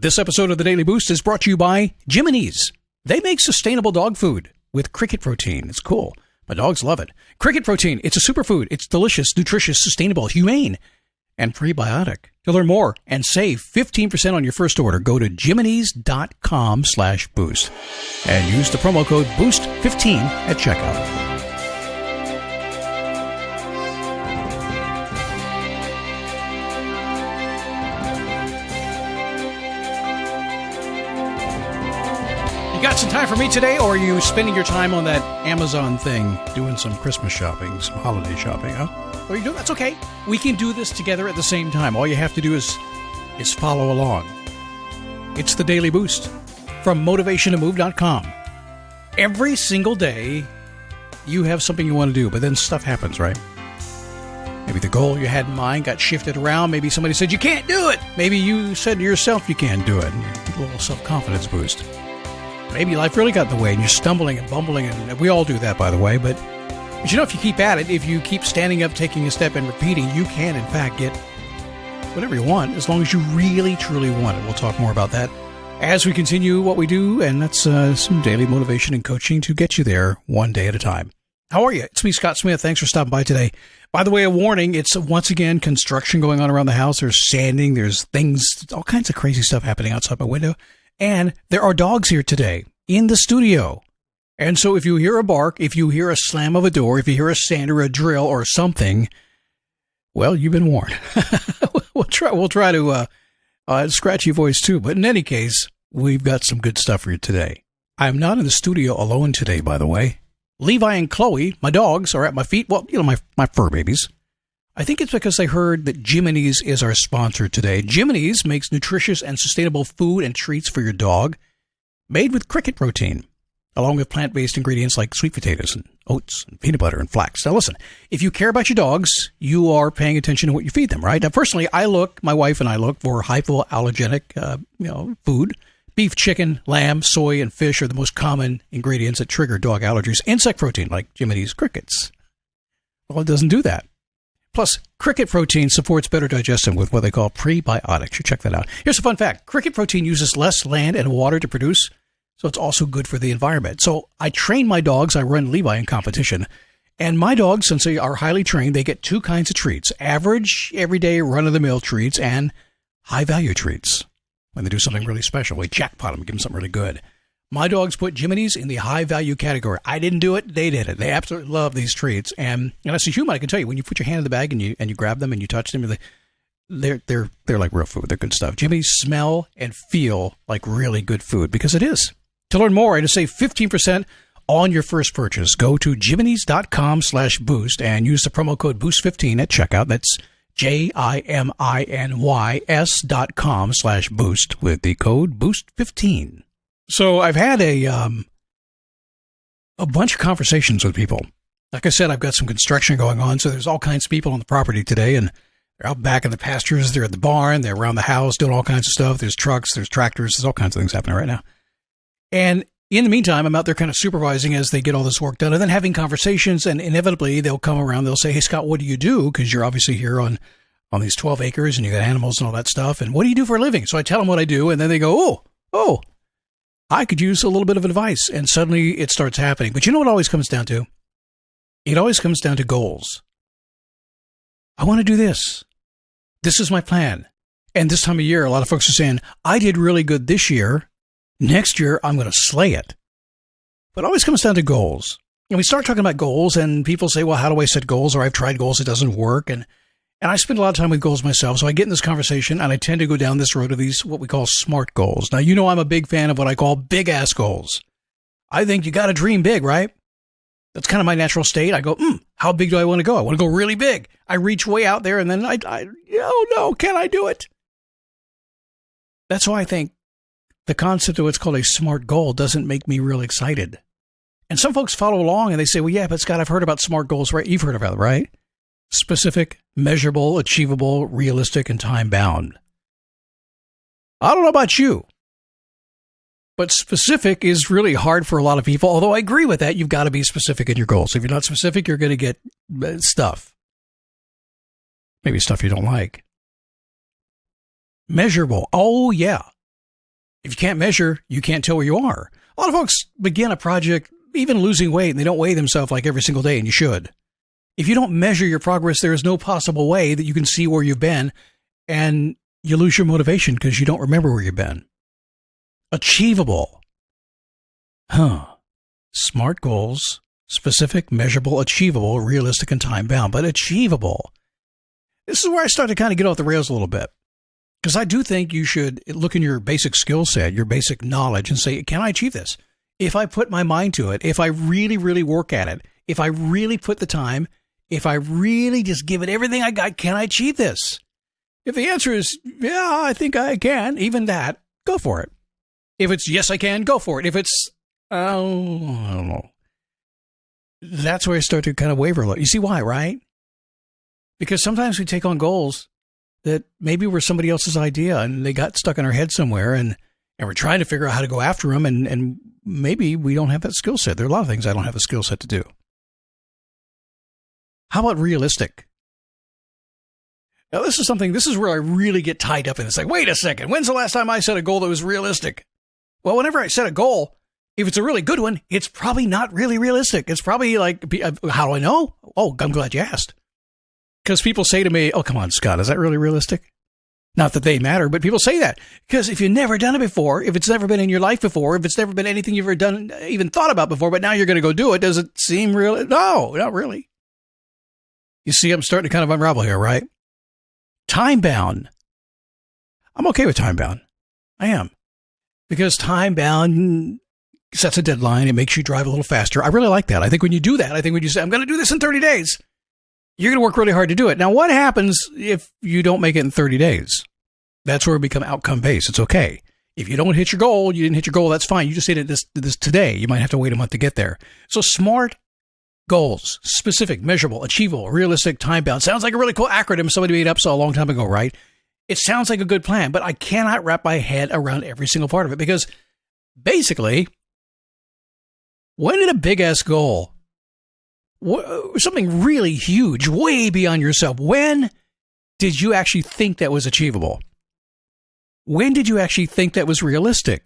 This episode of the Daily Boost is brought to you by Jiminy's. They make sustainable dog food with cricket protein. It's cool. My dogs love it. Cricket protein, it's a superfood. It's delicious, nutritious, sustainable, humane, and prebiotic. To learn more and save 15% on your first order, go to jiminys.com/boost and use the promo code BOOST15 at checkout. Got some time for me today, or are you spending your time on that Amazon thing, doing some Christmas shopping, some holiday shopping, huh? What are you doing? That's okay. We can do this together at the same time. All you have to do is follow along. It's the Daily Boost from motivationtomove.com. Every single day, you have something you want to do, but then stuff happens, right? Maybe the goal you had in mind got shifted around. Maybe somebody said you can't do it. Maybe you said to yourself you can't do it. And you get a little self-confidence boost. Maybe life really got in the way and you're stumbling and bumbling, and we all do that, by the way. But you know, if you keep at it, if you keep standing up, taking a step, and repeating, you can, in fact, get whatever you want, as long as you really, truly want it. We'll talk more about that as we continue what we do, and that's some daily motivation and coaching to get you there one day at a time. How are you? It's me, Scott Smith. Thanks for stopping by today. By the way, a warning, it's once again construction going on around the house. There's sanding, there's things, all kinds of crazy stuff happening outside my window. And there are dogs here today in the studio. And so if you hear a bark, if you hear a slam of a door, if you hear a sand or a drill or something, well, you've been warned. We'll try to scratch your voice too. But in any case, we've got some good stuff for you today. I'm not in the studio alone today, by the way. Levi and Chloe, my dogs, are at my feet. Well, you know, my fur babies. I think it's because I heard that Jiminy's is our sponsor today. Jiminy's makes nutritious and sustainable food and treats for your dog made with cricket protein, along with plant-based ingredients like sweet potatoes and oats and peanut butter and flax. Now, listen, if you care about your dogs, you are paying attention to what you feed them, right? Now, personally, my wife and I look for hypoallergenic, food. Beef, chicken, lamb, soy, and fish are the most common ingredients that trigger dog allergies. Insect protein, like Jiminy's crickets. Well, it doesn't do that. Plus, cricket protein supports better digestion with what they call prebiotics. You check that out. Here's a fun fact. Cricket protein uses less land and water to produce, so it's also good for the environment. So I train my dogs. I run Levi in competition. And my dogs, since they are highly trained, they get two kinds of treats. Average, everyday, run-of-the-mill treats and high-value treats. When they do something really special, we jackpot them, give them something really good. My dogs put Jiminy's in the high-value category. I didn't do it. They did it. They absolutely love these treats. And as a human, I can tell you, when you put your hand in the bag and you grab them and you touch them, they're like real food. They're good stuff. Jiminy's smell and feel like really good food, because it is. To learn more and to save 15% on your first purchase, go to jiminys.com/boost and use the promo code BOOST15 at checkout. That's JIMINYS.com/boost with the code BOOST15. So I've had a bunch of conversations with people. Like I said, I've got some construction going on, so there's all kinds of people on the property today, and they're out back in the pastures, they're at the barn, they're around the house doing all kinds of stuff. There's trucks, there's tractors, there's all kinds of things happening right now. And in the meantime, I'm out there kind of supervising as they get all this work done, and then having conversations, and inevitably they'll come around, they'll say, "Hey, Scott, what do you do?" Because you're obviously here on these 12 acres, and you got animals and all that stuff, and what do you do for a living? So I tell them what I do, and then they go, oh, I could use a little bit of advice, and suddenly it starts happening. But you know what it always comes down to? It always comes down to goals. I want to do this. This is my plan. And this time of year, a lot of folks are saying, I did really good this year. Next year, I'm going to slay it. But it always comes down to goals. And we start talking about goals, and people say, well, how do I set goals? Or I've tried goals, it doesn't work. And I spend a lot of time with goals myself, so I get in this conversation, and I tend to go down this road of these, what we call SMART goals. Now, you know I'm a big fan of what I call big-ass goals. I think you got to dream big, right? That's kind of my natural state. I go, how big do I want to go? I want to go really big. I reach way out there, and then oh no, can I do it? That's why I think the concept of what's called a SMART goal doesn't make me real excited. And some folks follow along, and they say, well, yeah, but Scott, I've heard about SMART goals, right? You've heard about it, right? Specific, measurable, achievable, realistic, and time-bound. I don't know about you, but specific is really hard for a lot of people, although I agree with that. You've got to be specific in your goals. If you're not specific, you're going to get stuff. Maybe stuff you don't like. Measurable. Oh, yeah. If you can't measure, you can't tell where you are. A lot of folks begin a project, even losing weight, and they don't weigh themselves like every single day, and you should. If you don't measure your progress, there is no possible way that you can see where you've been, and you lose your motivation because you don't remember where you've been. Achievable. Smart goals, specific, measurable, achievable, realistic, and time-bound, but achievable. This is where I start to kind of get off the rails a little bit. Because I do think you should look in your basic skill set, your basic knowledge, and say, can I achieve this? If I put my mind to it, if I really, really work at it, if I really put the time, if I really just give it everything I got, can I achieve this? If the answer is, yeah, I think I can, even that, go for it. If it's, yes, I can, go for it. If it's, I don't know. That's where I start to kind of waver a little. You see why, right? Because sometimes we take on goals that maybe were somebody else's idea and they got stuck in our head somewhere and we're trying to figure out how to go after them and maybe we don't have that skill set. There are a lot of things I don't have the skill set to do. How about realistic? Now, this is where I really get tied up in. It's like, wait a second, when's the last time I set a goal that was realistic? Well, whenever I set a goal, if it's a really good one, it's probably not really realistic. It's probably like, how do I know? Oh, I'm glad you asked. Because people say to me, oh, come on, Scott, is that really realistic? Not that they matter, but people say that. Because if you've never done it before, if it's never been in your life before, if it's never been anything you've ever done, even thought about before, but now you're going to go do it, does it seem real? No, not really. You see, I'm starting to kind of unravel here, right? Time-bound. I'm okay with time-bound. I am. Because time-bound sets a deadline. It makes you drive a little faster. I really like that. I think when you do that, when you say, I'm going to do this in 30 days, you're going to work really hard to do it. Now, what happens if you don't make it in 30 days? That's where we become outcome-based. It's okay. If you don't hit your goal, you didn't hit your goal, that's fine. You just hit this today. You might have to wait a month to get there. So smart goals, specific, measurable, achievable, realistic, time-bound. Sounds like a really cool acronym somebody made up so a long time ago, right? It sounds like a good plan, but I cannot wrap my head around every single part of it because basically, when did a big-ass goal, something really huge, way beyond yourself, when did you actually think that was achievable? When did you actually think that was realistic?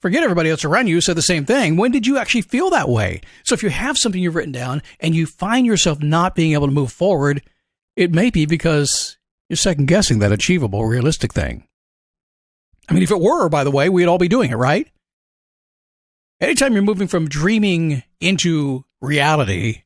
Forget everybody else around you said the same thing. When did you actually feel that way? So if you have something you've written down and you find yourself not being able to move forward, it may be because you're second guessing that achievable, realistic thing. I mean, if it were, by the way, we'd all be doing it, right? Anytime you're moving from dreaming into reality,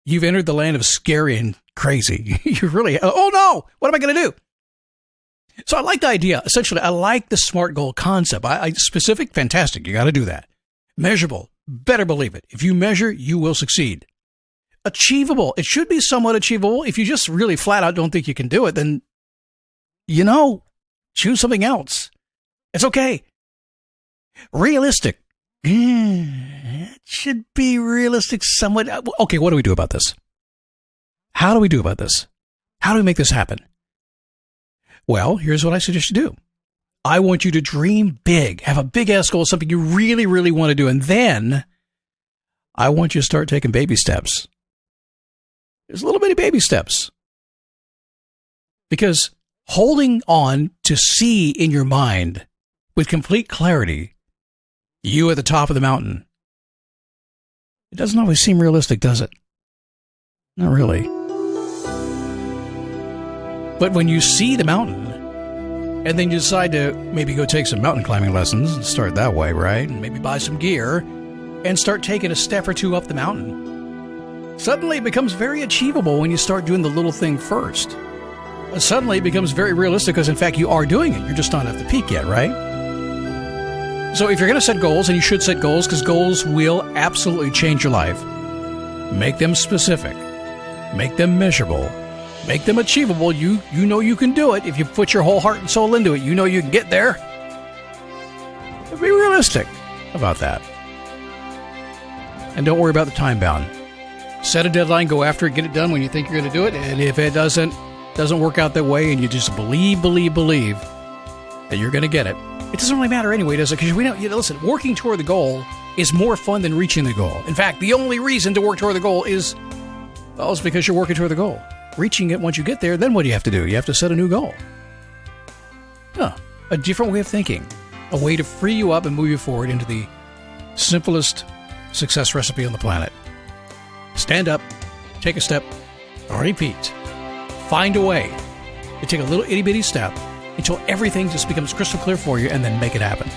you've entered the land of scary and crazy. You really, oh no, what am I going to do? So I like the idea. Essentially, I like the SMART goal concept. Specific, fantastic. You got to do that. Measurable, better believe it. If you measure, you will succeed. Achievable. It should be somewhat achievable. If you just really flat out don't think you can do it, then, choose something else. It's okay. Realistic. It should be realistic somewhat. Okay, what do we do about this? How do we do about this? How do we make this happen? Well, here's what I suggest you do. I want you to dream big, have a big-ass goal, something you really, really want to do, and then I want you to start taking baby steps. There's little bitty baby steps. Because holding on to see in your mind with complete clarity, you at the top of the mountain, it doesn't always seem realistic, does it? Not really. But when you see the mountain, and then you decide to maybe go take some mountain climbing lessons and start that way, right? And maybe buy some gear and start taking a step or two up the mountain. Suddenly it becomes very achievable when you start doing the little thing first. And suddenly it becomes very realistic because, in fact, you are doing it. You're just not at the peak yet, right? So if you're going to set goals, and you should set goals because goals will absolutely change your life, make them specific, make them measurable, make them achievable. You know you can do it. If you put your whole heart and soul into it, you know you can get there. Be realistic about that. And don't worry about the time bound. Set a deadline, go after it, get it done when you think you're going to do it. And if it doesn't work out that way and you just believe that you're going to get it, it doesn't really matter anyway, does it? Because we know, listen, working toward the goal is more fun than reaching the goal. In fact, the only reason to work toward the goal is because you're working toward the goal. Reaching it, once you get there, then what do you have to do? You have to set a new goal. A different way of thinking. a way to free you up and move you forward into the simplest success recipe on the planet. Stand up, take a step, repeat. Find a way to take a little itty-bitty step until everything just becomes crystal clear for you, and then make it happen.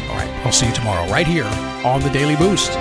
All right, I'll see you tomorrow right here on the Daily Boost.